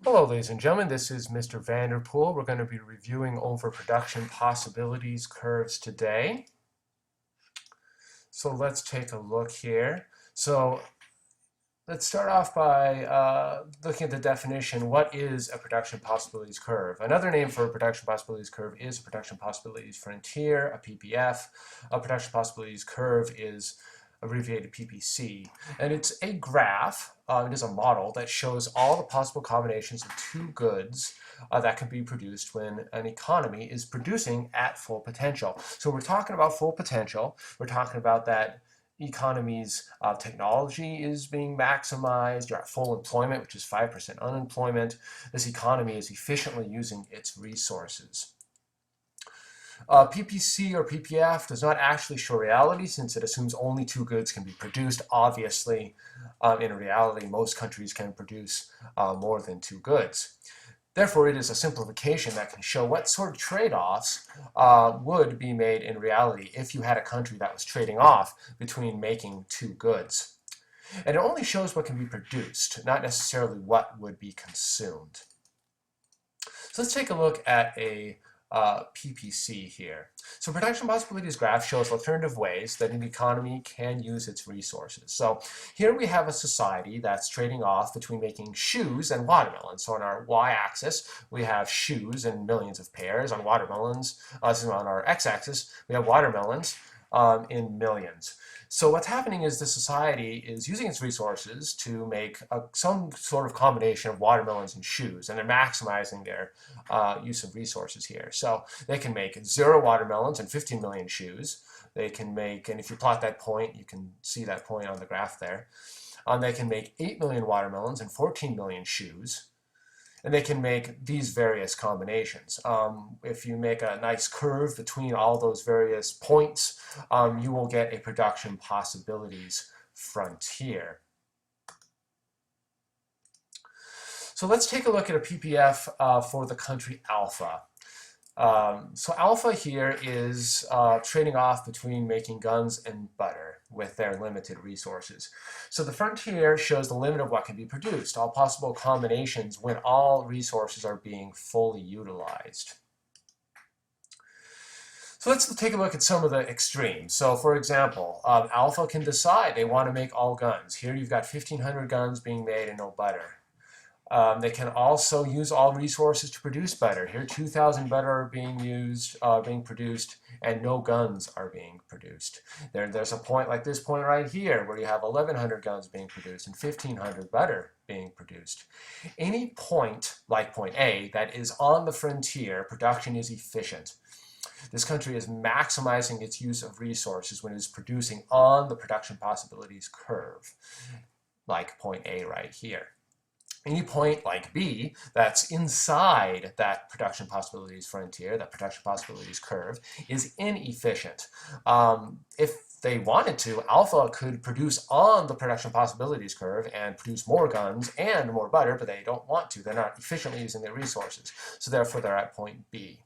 Hello, ladies and gentlemen. This is Mr. Vanderpool. We're going to be reviewing over production possibilities curves today. So let's take a look here. So let's start off by looking at the definition. What is a production possibilities curve? Another name for a production possibilities curve is a production possibilities frontier, a PPF. A production possibilities curve is abbreviated PPC. And it's a graph, it is a model that shows all the possible combinations of two goods that can be produced when an economy is producing at full potential. So we're talking about full potential. We're talking about that economy's technology is being maximized. You're at full employment, which is 5% unemployment. This economy is efficiently using its resources. PPC or PPF does not actually show reality since it assumes only two goods can be produced. Obviously, in reality, most countries can produce more than two goods. Therefore, it is a simplification that can show what sort of trade-offs would be made in reality if you had a country that was trading off between making two goods. And it only shows what can be produced, not necessarily what would be consumed. So let's take a look at a PPC here. So production possibilities graph shows alternative ways that an economy can use its resources. So here we have a society that's trading off between making shoes and watermelons. So on our y-axis, we have shoes in millions of pairs. On watermelons, so on our x-axis, we have watermelons in millions. So what's happening is the society is using its resources to make some sort of combination of watermelons and shoes, and they're maximizing their use of resources here. So they can make 0 watermelons and 15 million shoes. They can make, and if you plot that point, you can see that point on the graph there. They can make 8 million watermelons and 14 million shoes. And they can make these various combinations. If you make a nice curve between all those various points, you will get a production possibilities frontier. So let's take a look at a PPF for the country alpha. So alpha here is trading off between making guns and butter with their limited resources. So the frontier shows the limit of what can be produced, all possible combinations when all resources are being fully utilized. So let's take a look at some of the extremes. So for example, alpha can decide they want to make all guns. Here you've got 1,500 guns being made and no butter. They can also use all resources to produce butter. Here, 2,000 butter are being produced, and no guns are being produced. There's a point like this point right here where you have 1,100 guns being produced and 1,500 butter being produced. Any point, like point A, that is on the frontier, production is efficient. This country is maximizing its use of resources when it is producing on the production possibilities curve, like point A right here. Any point like B that's inside that production possibilities frontier, that production possibilities curve, is inefficient. If they wanted to, alpha could produce on the production possibilities curve and produce more guns and more butter, but they don't want to. They're not efficiently using their resources. So therefore, they're at point B.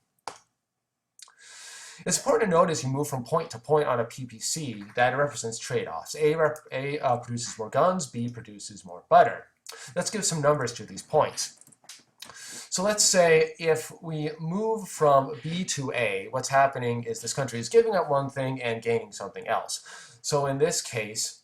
It's important to note as you move from point to point on a PPC that it represents trade-offs. A produces more guns, B produces more butter. Let's give some numbers to these points. So let's say if we move from B to A, what's happening is this country is giving up one thing and gaining something else. So in this case,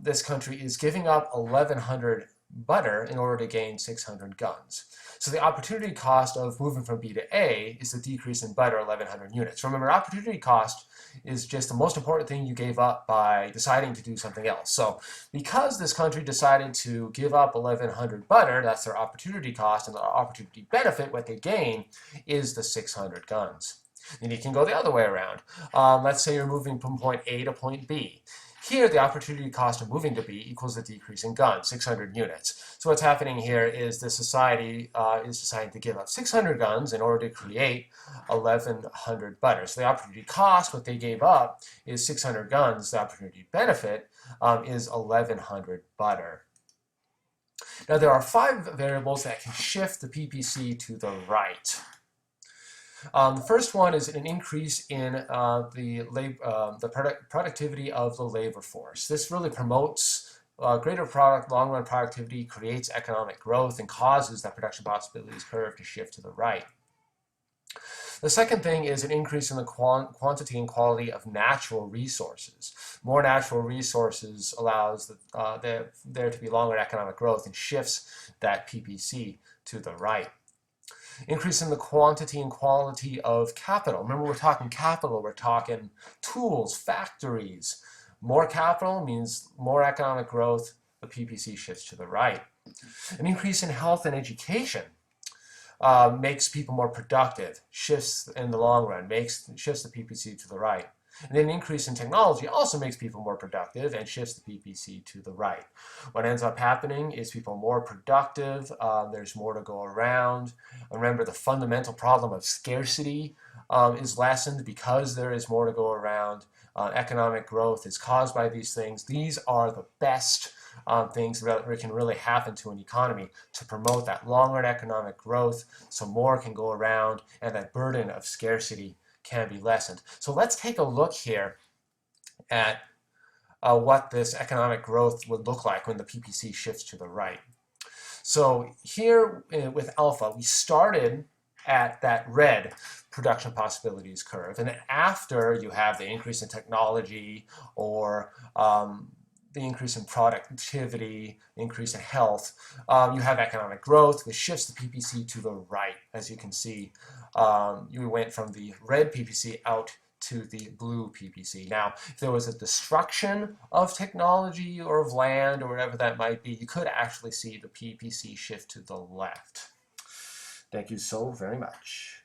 this country is giving up 1,100 butter in order to gain 600 guns. So the opportunity cost of moving from B to A is the decrease in butter 1,100 units. Remember, opportunity cost is just the most important thing you gave up by deciding to do something else. So because this country decided to give up 1,100 butter, that's their opportunity cost, and the opportunity benefit, what they gain, is the 600 guns. And you can go the other way around. Let's say you're moving from point A to point B. Here, the opportunity cost of moving to B equals the decrease in guns, 600 units. So what's happening here is the society is deciding to give up 600 guns in order to create 1,100 butter. So the opportunity cost, what they gave up, is 600 guns. The opportunity benefit is 1,100 butter. Now, there are 5 variables that can shift the PPC to the right. The first one is an increase in the productivity of the labor force. This really promotes greater long-run productivity creates economic growth and causes that production possibilities curve to shift to the right. The second thing is an increase in the quantity and quality of natural resources. More natural resources allows there to be longer economic growth and shifts that PPC to the right. Increase in the quantity and quality of capital. Remember, we're talking capital, we're talking tools, factories. More capital means more economic growth, the PPC shifts to the right. An increase in health and education makes people more productive, shifts in the long run, shifts the PPC to the right. And then an increase in technology also makes people more productive and shifts the PPC to the right. What ends up happening is people are more productive, there's more to go around. Remember, the fundamental problem of scarcity is lessened because there is more to go around. Economic growth is caused by these things. These are the best things that can really happen to an economy to promote that long-run economic growth so more can go around and that burden of scarcity can be lessened. So let's take a look here at what this economic growth would look like when the PPC shifts to the right. So here with alpha, we started at that red production possibilities curve, and then after you have the increase in technology or the increase in productivity, increase in health, you have economic growth, which shifts the PPC to the right. As you can see, you went from the red PPC out to the blue PPC. Now, if there was a destruction of technology or of land or whatever that might be, you could actually see the PPC shift to the left. Thank you so very much.